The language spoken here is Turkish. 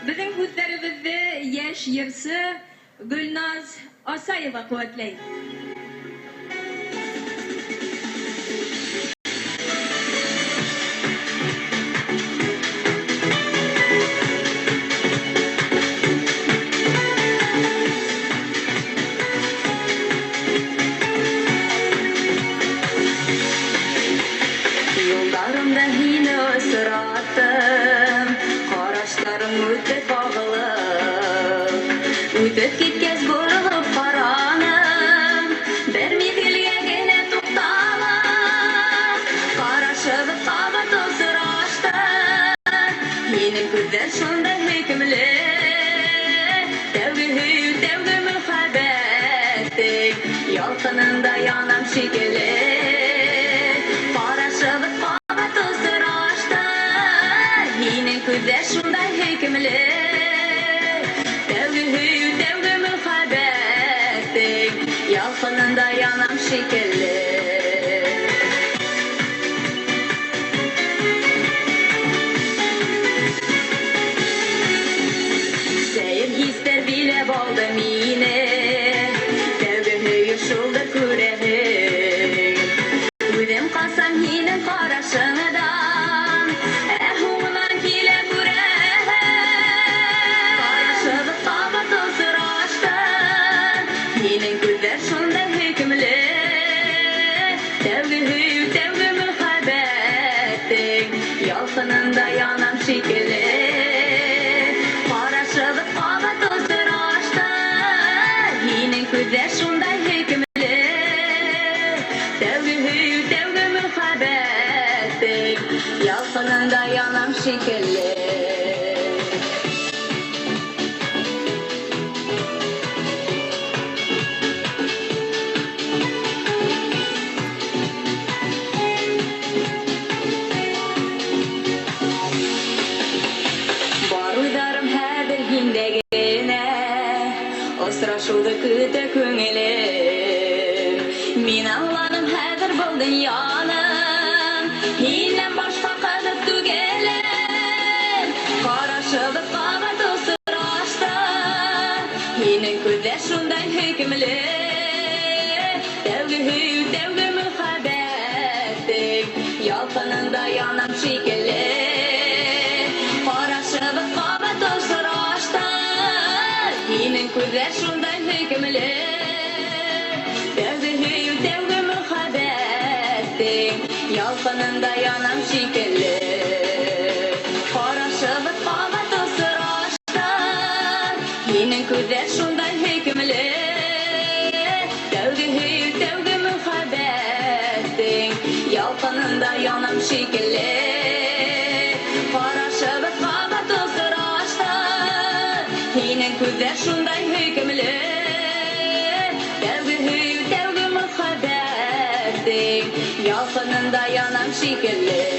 Bizim hütlerimizde yaş yırsı Gülnaz Asayeva kuvvetleyin. Yollarımda yine ısırattım, Qaraşlarım ötüp ağılıp, Ötüp gitkez burulup paranım, Bir mizgilge gene tutalım, Qaraşıbıp qabat ısıraştı, Yenim gözler şunda hükümlü, Tevgü muhabbettik, Yalqınında yanam şekilli, Gözler şunday hükümlü, Tevgü muhabbettik, Yalqınında yanam şekilli. Seyir hisler bile boldu mine, Tevgü şuldur kurehim, Ödüm kalsam yine qaraşıngdan, Yenin gözler şunda hükümlü, Tevgü muhabbettik, Yalqınında yanam şekilli, Qaraşılıp qabat ısıraştı, Yenin gözler şunda hükümlü, Tevgü muhabbettik, Yalqınında yanam şekilli. Osraşuldu küte köngülüm, Min ağladım hazır bu dünyanın, Hinden başka kadıp tügelim, Qaraşılıp qabat ısıraştı, Yenin gözler şunday hükümlü, Tevgü muhabbettik, Yalqınında yanam şekilli, Qaraşılıp qabat ısıraştı, Yenin gözler şunday hükümlü, Tevgü muhabbettik, Yalqınında yanam şekilli, Qaraşılıp qabat ısıraştı, Yenin gözler şunday hükümlü, Tevgü muhabbettik, Yalqınında yanam şekilli, Qaraşılıp qabat ısıraştı, Yenin gözler şunday hükümlü, Tevgü muhabbettik, Yalqınında yanam şekilli.